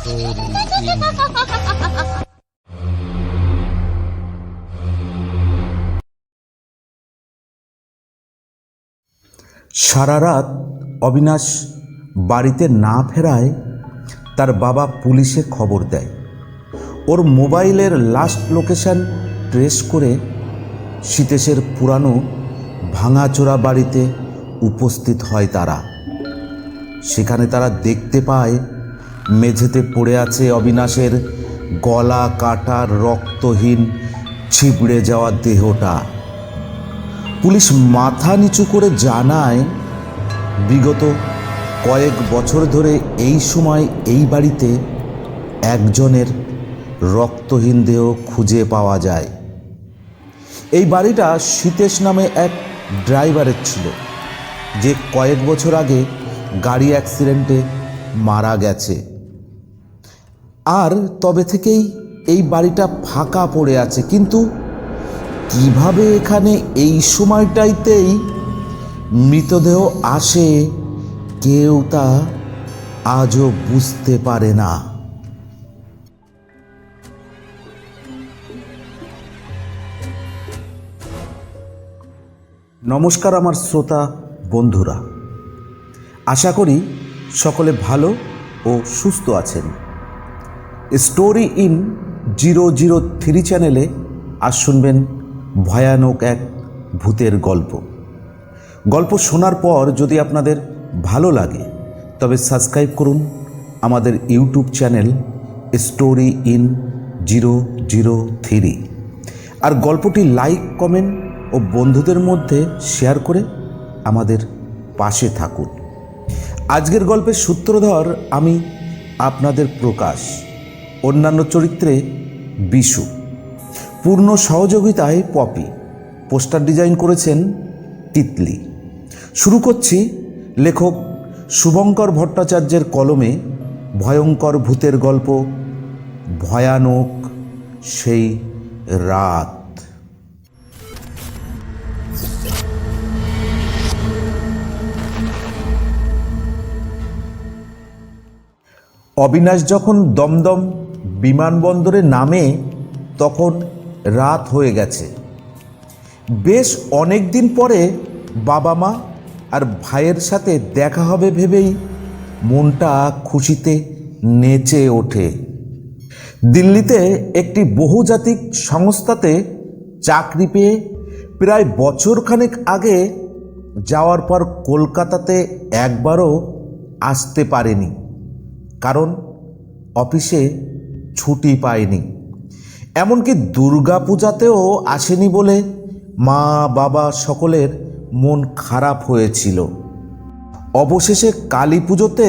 সারা রাত অবিনাশ বাড়িতে না ফেরায় তার বাবা পুলিশে খবর দেয়। ওর মোবাইলের লাস্ট লোকেশন ট্রেস করে সীতেশের পুরানো ভাঙাচোরা বাড়িতে উপস্থিত হয় তারা। সেখানে তারা দেখতে পায় মেঝেতে পড়ে আছে অবিনাশের গলা কাটা রক্তহীন ছিবড়ে যাওয়া দেহটা। পুলিশ মাথা নিচু করে জানায়, বিগত কয়েক বছর ধরে এই সময় এই বাড়িতে একজনের রক্তহীন দেহ খুঁজে পাওয়া যায়। এই বাড়িটা সীতেশ নামে এক ড্রাইভারের ছিল, যে কয়েক বছর আগে গাড়ি অ্যাক্সিডেন্টে মারা গেছে। আর তবে থেকেই এই বাড়িটা ফাঁকা পড়ে আছে। কিন্তু কিভাবে এখানে এই সময়টাইতেই মৃতদেহ আসে, কেউ তা আজও বুঝতে পারে না। নমস্কার আমার শ্রোতা বন্ধুরা, আশা করি সকলে ভালো ও সুস্থ আছেন। স্টোরি ইন 003 চ্যানেলে আজ শুনবেন ভয়ানক এক ভূতের গল্প শোনার পর যদি আপনাদের ভালো লাগে তবে সাবস্ক্রাইব করুন আমাদের ইউটিউব চ্যানেল স্টোরি ইন 003, আর গল্পটি লাইক, কমেন্ট ও বন্ধুদের মধ্যে শেয়ার করে আমাদের পাশে থাকুন। আজকের গল্পের সূত্রধর আমি আপনাদের প্রকাশ, অন্যান্য চরিত্রে বিশু, পূর্ণ সহযোগিতায় পপি, পোস্টার ডিজাইন করেছেন তিতলি। শুরু করছি লেখক শুভঙ্কর ভট্টাচার্যের কলমে ভয়ঙ্কর ভূতের গল্প ভয়ানক সেই রাত। অবিনাশ যখন দমদম বিমানবন্দরে নামে তখন রাত হয়ে গেছে। বেশ অনেক দিন পরে বাবা মা আর ভাইয়ের সাথে দেখা হবে ভেবেই মনটা খুশিতে নেচে ওঠে। দিল্লিতে একটি বহুজাতিক সংস্থাতে চাকরি পেয়ে প্রায় বছরখানেক আগে যাওয়ার পর কলকাতাতে একবারও আসতে পারেনি, কারণ অফিসে ছুটি পায়নি। এমনকি দুর্গাপূজাতেও আসেনি বলে মা বাবা সকলের মন খারাপ হয়েছিল। অবশেষে কালী পুজোতে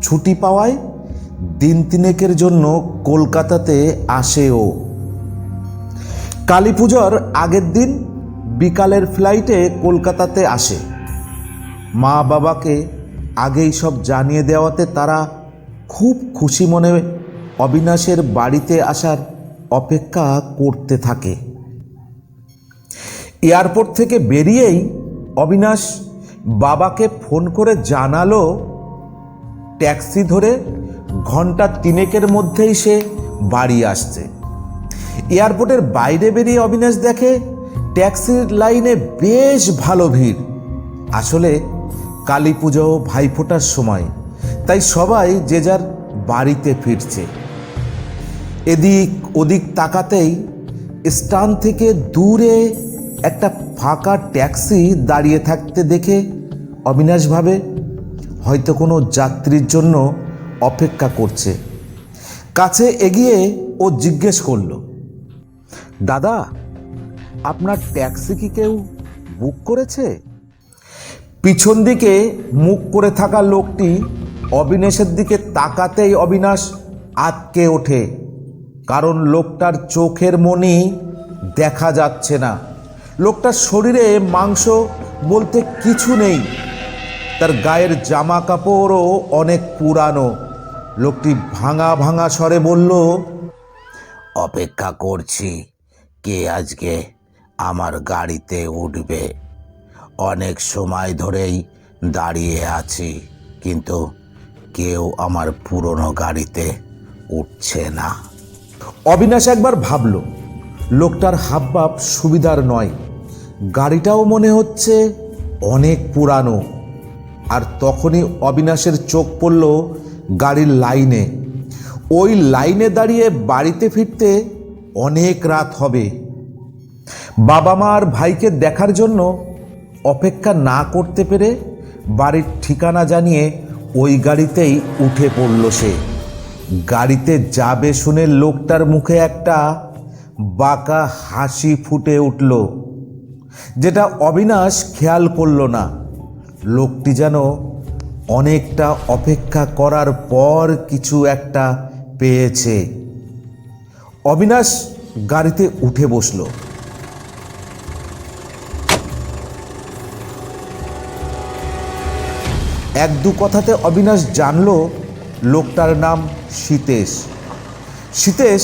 ছুটি পাওয়ায় দিন তিনেকের জন্য কলকাতাতে আসে ও। কালী পুজোর আগের দিন বিকালের ফ্লাইটে কলকাতাতে আসে। মা বাবাকে আগেই সব জানিয়ে দেওয়াতে তারা খুব খুশি মনে অবিনাশের বাড়িতে আসার অপেক্ষা করতে থাকে। এয়ারপোর্ট থেকে বেরিয়েই অবিনাশ বাবাকে ফোন করে জানালো ট্যাক্সি ধরে ঘন্টা তিনেকের মধ্যেই সে বাড়ি আসছে। এয়ারপোর্টের বাইরে বেরিয়ে অবিনাশ দেখে ট্যাক্সির লাইনে বেশ ভালো ভিড়। আসলে কালী পুজো ভাইফোঁটার সময়, তাই সবাই যে যার বাড়িতে ফিরছে। এদিক ওদিক তাকাতেই স্ট্যান্ড থেকে দূরে একটা ফাঁকা ট্যাক্সি দাঁড়িয়ে থাকতে দেখে অবিনাশ ভাবে হয়তো কোনো যাত্রীর জন্য অপেক্ষা করছে। কাছে এগিয়ে ও জিজ্ঞেস করল, দাদা, আপনার ট্যাক্সি কি কেউ বুক করেছে? পিছন দিকে মুখ করে থাকা লোকটি অবিনাশের দিকে তাকাতেই অবিনাশ আটকে ওঠে, কারণ লোকটার চোখের মনি দেখা যাচ্ছে না। লোকটার শরীরে মাংস বলতে কিছু নেই, তার গায়ের জামা কাপড়ও অনেক পুরানো। লোকটি ভাঙা ভাঙা স্বরে বলল, অপেক্ষা করছি কে আজকে আমার গাড়িতে উঠবে। অনেক সময় ধরেই দাঁড়িয়ে আছি, কিন্তু কেউ আমার পুরনো গাড়িতে উঠছে না। অবিনাশ একবার ভাবল, লোকটার হাবভাব সুবিধার নয়, গাড়িটাও মনে হচ্ছে অনেক পুরানো। আর তখনই অবিনাশের চোখ পড়ল গাড়ির লাইনে। ওই লাইনে দাঁড়িয়ে বাড়িতে ফিরতে অনেক রাত হবে। বাবা মা আর ভাইকে দেখার জন্য অপেক্ষা না করতে পেরে বাড়ির ঠিকানা জানিয়ে ওই গাড়িতেই উঠে পড়ল সে। গাড়িতে যাবে শুনে লোকটার মুখে একটা বাঁকা হাসি ফুটে উঠল, যেটা অবিনাশ খেয়াল করল না। লোকটি যেন অনেকটা অপেক্ষা করার পর কিছু একটা পেয়েছে। অবিনাশ গাড়িতে উঠে বসল। এক দু কথাতে অবিনাশ জানল লোকটার নাম সীতেশ। সীতেশ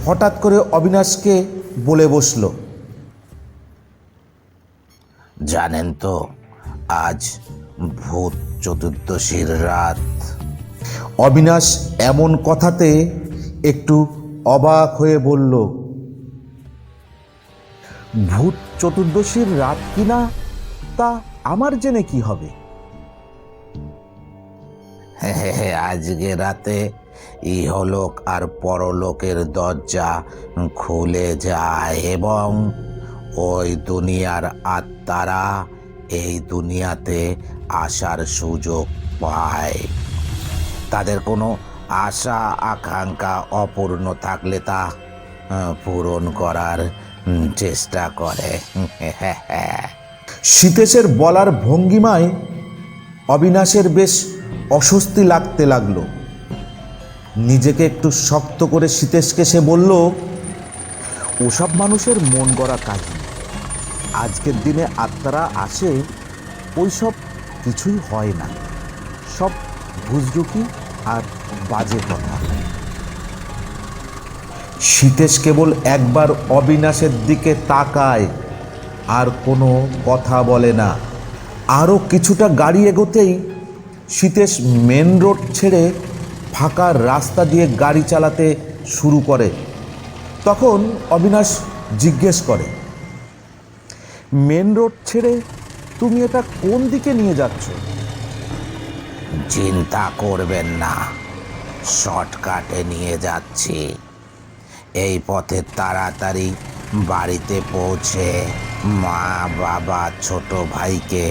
হঠাৎ করে অবিনাশকে বলে বসল, জানেন তো, আজ ভূত চতুর্দশীর রাত। অবিনাশ এমন কথাতে একটু অবাক হয়ে বলল, ভূত চতুর্দশীর রাত কিনা তা আমার জেনে কি হবে? আজকে রাতে ইহলোক আর পরলোকের দরজা খুলে যায় এবং ওই দুনিয়ার আত্মারা এই দুনিয়াতে আসার সুযোগ পায়। তাদের কোনো আশা আকাঙ্ক্ষা অপূর্ণ থাকলে তা পূরণ করার চেষ্টা করে। সীতেশের বলার ভঙ্গিমায় অবিনাশের বেশ অস্বস্তি লাগতে লাগলো। নিজেকে একটু শক্ত করে সীতেশকে সে বলল, ওসব মানুষের মন গড়া কাহিনী। আজকের দিনে আত্মারা আসে, ওইসব কিছুই হয় না, সব ভুজরুকি আর বাজে কথা। সীতেশ কেবল একবার অবিনাশের দিকে তাকায়, আর কোনো কথা বলে না। আরও কিছুটা গাড়ি এগোতেই সীতেশ মেন রোড ছেড়ে ফাঁকা রাস্তা দিয়ে গাড়ি চালাতে শুরু করে। তখন অবিনাশ জিজ্ঞেস করে, মেন রোড ছেড়ে তুমি এটা কোন দিকে নিয়ে যাচ্ছ? চিন্তা করবেন না, শর্টকাটে নিয়ে যাচ্ছি। এই পথে তাড়াতাড়ি বাড়িতে পৌঁছে মা বাবা ছোট ভাইকে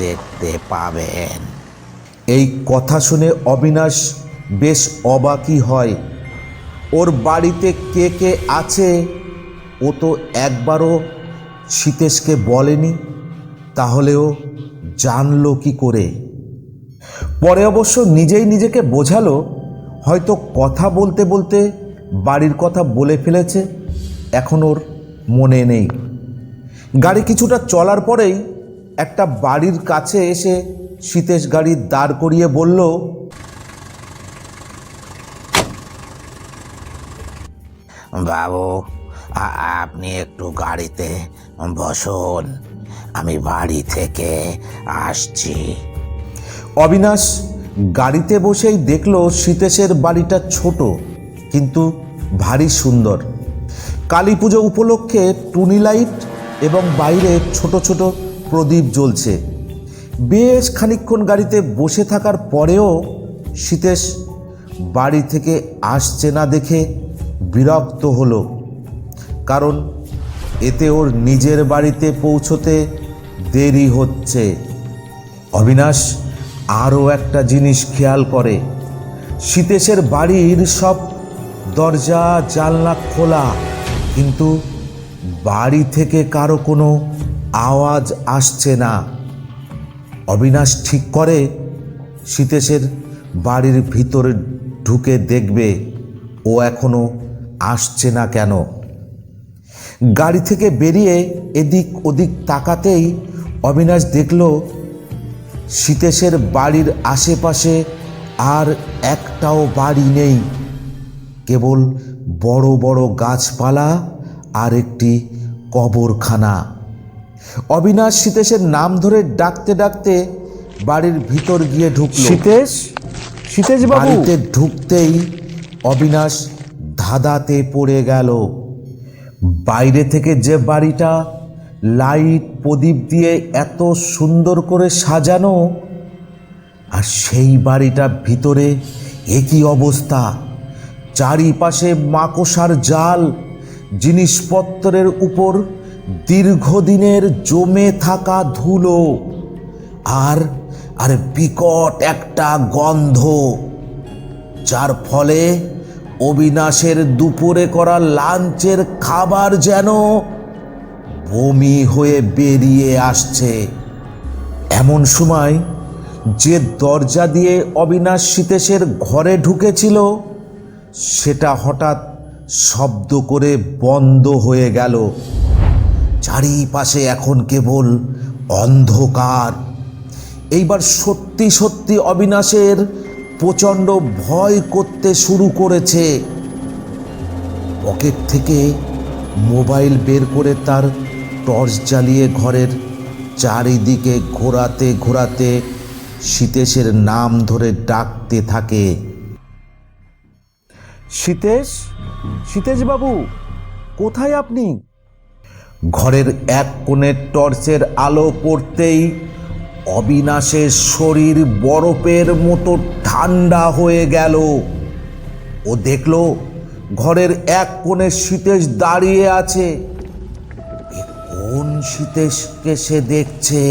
দেখতে পাবেন। এই কথা শুনে অবিনাশ বেশ অবাকই হয়। ওর বাড়িতে কে কে আছে ও তো একবারও সীতেশকে বলেনি, তাহলেও জানলো কি করে? পরে অবশ্য নিজেই নিজেকে বোঝালো, হয়তো কথা বলতে বলতে বাড়ির কথা বলে ফেলেছে, এখন ওর মনে নেই। গাড়ি কিছুটা চলার পরেই একটা বাড়ির কাছে এসে সীতেশ গাড়ি দাঁড় করিয়ে বলল, বাবু, আপনি একটু গাড়িতে বসুন, আমি বাড়ি থেকে আসছি। অবিনাশ গাড়িতে বসেই দেখল সীতেশের বাড়িটা ছোট কিন্তু ভারী সুন্দর। কালী পুজো উপলক্ষে টুনি লাইট এবং বাইরে ছোট ছোট প্রদীপ জ্বলছে। বেশ খানিকক্ষণ গাড়িতে বসে থাকার পরেও সীতেশ বাড়ি থেকে আসছে না দেখে বিরক্ত হলো, কারণ এতে ওর নিজের বাড়িতে পৌঁছতে দেরি হচ্ছে। অবিনাশ আরও একটা জিনিস খেয়াল করে, সীতেশের বাড়ির সব দরজা জানলা খোলা, কিন্তু বাড়ি থেকে কারো কোনো আওয়াজ আসছে না। অবিনাশ ঠিক করে সীতেশের বাড়ির ভিতরে ঢুকে দেখবে ও এখনো আসছে না কেন। গাড়ি থেকে বেরিয়ে এদিক ওদিক তাকাতেই অবিনাশ দেখল সীতেশের বাড়ির আশেপাশে আর একটাও বাড়ি নেই, কেবল বড় বড় গাছপালা আর একটি কবরখানা। অবিনাশ সীতেশের নাম ধরে ডাকতে ডাকতে বাড়ির ভিতর গিয়ে ঢুকল। সীতেশ, সীতেশ বাবু, বাড়িতে ঢুকতেই অবিনাশ ধাঁধাতে পড়ে গেল। বাইরে থেকে যে বাড়িটা লাইট প্রদীপ দিয়ে এত সুন্দর করে সাজানো, আর সেই বাড়িটার ভিতরে একই অবস্থা। চারিপাশে মাকড়সার জাল, জিনিসপত্রের উপর দীর্ঘদিনের জমে থাকা ধুলো, আর আর বিকট একটা গন্ধ, যার ফলে অবিনাশের দুপুরে করা লাঞ্চের খাবার যেন বমি হয়ে বেরিয়ে আসছে। এমন সময় যে দরজা দিয়ে অবিনাশ সীতেশের ঘরে ঢুকেছিল সেটা হঠাৎ শব্দ করে বন্ধ হয়ে গেল। চারিপাশে এখন কেবল অন্ধকার। এইবার সত্যি সত্যি অবিনাশের প্রচণ্ড ভয় করতে শুরু করেছে। পকেট থেকে মোবাইল বের করে তার টর্চ জ্বালিয়ে ঘরের চারিদিকে ঘোরাতে ঘোরাতে সীতেশের নাম ধরে ডাকতে থাকে। সীতেশ, সীতেশ বাবু, কোথায় আপনি? ঘরের এক কোণে টর্চের আলো পড়তেই অবিনাশের শরীর বরফের মতো ঠান্ডা হয়ে গেল। ও দেখল ঘরের এক কোণে সীতেশ দাঁড়িয়ে আছে। কোন সীতেশকে সে দেখছে?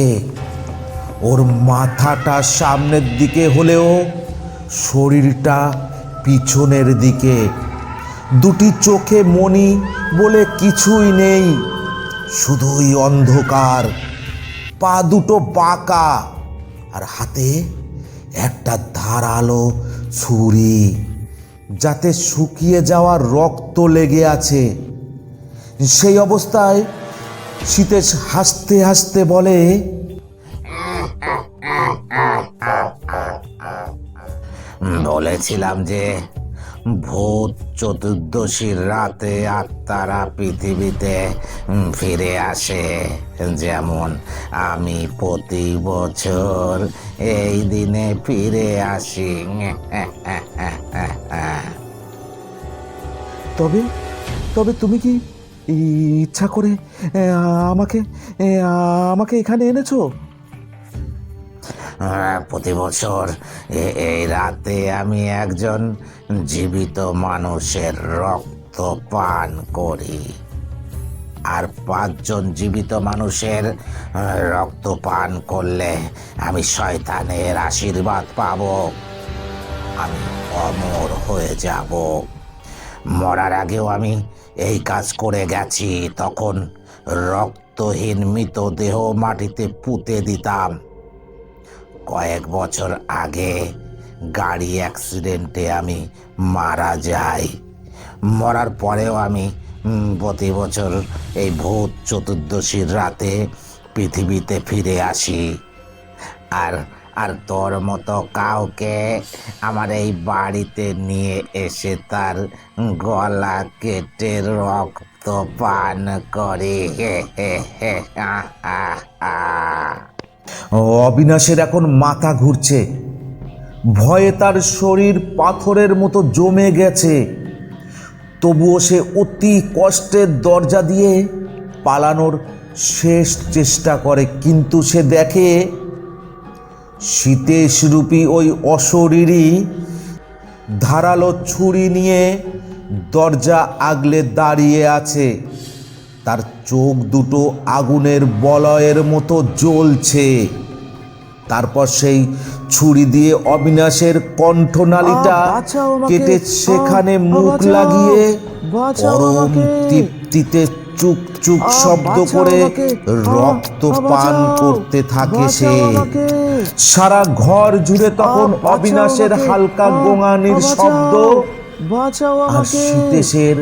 ওর মাথাটা সামনের দিকে হলেও শরীরটা পিছনের দিকে। দুটি চোখে মণি বলে কিছুই নেই, শুধুই অন্ধকার। পা দুটো বাঁকা, আর হাতে একটা ধারালো ছুরি, যাতে শুকিয়ে যাওয়া রক্ত লেগে আছে। সেই অবস্থায় সীতেশ হাসতে হাসতে বলে, বলেছিলাম যে ভূত চতুর্দশীর রাতে আত্মারা পৃথিবীতে ফিরে আসে, যেমন আমি প্রতি বছর এই দিনে ফিরে আসি। তবে তবে তুমি কি ইচ্ছা করে আমাকে আমাকে এখানে এনেছো? প্রতি বছর এই রাতে আমি একজন জীবিত মানুষের রক্ত পান করি, আর 5 জন জীবিত মানুষের রক্ত পান করলে আমি শয়তানের আশীর্বাদ পাব, আমি অমর হয়ে যাব। মরার আগেও আমি এই কাজ করে গেছি। তখন রক্তহীন মৃতদেহ মাটিতে পুঁতে দিতাম। কয়েক বছর আগে গাড়ি অ্যাক্সিডেন্টে আমি মারা যাই। মরার পরেও আমি প্রতি বছর এই ভূত চতুর্দশীর রাতে পৃথিবীতে ফিরে আসি। আর আর তোর মতো কাউকে আমার এই বাড়িতে নিয়ে এসে তার গলা কেটে রক্ত পান করে। অবিনাশের এখন মাথা ঘুরছে। ভয়ে তার শরীর পাথরের মতো জমে গেছে। তবুও সে অতি কষ্টের দরজা দিয়ে পালানোর শেষ চেষ্টা করে, কিন্তু সে দেখে সীতেশরূপী ওই অশরীরী ধারালো ছুরি নিয়ে দরজা আগলে দাঁড়িয়ে আছে। তার চোখ দুটো আগুনের বলয়ের মতো জ্বলছে। তারপর সেই ছুরি দিয়ে অবিনাশের কণ্ঠনালীটা কেটে সেখানে মুখ লাগিয়ে পরম তৃপ্তিতে চুক চুক শব্দ করে রক্ত পান করতে থাকে সে। সারা ঘর জুড়ে তখন অবিনাশের হালকা গোঙানির শব্দ আর সীতেশের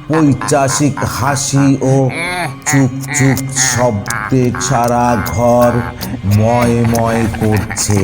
পৈশাচিক হাসি ও চুপ চুপ শব্দে সারা ঘর ময় ময় করছে।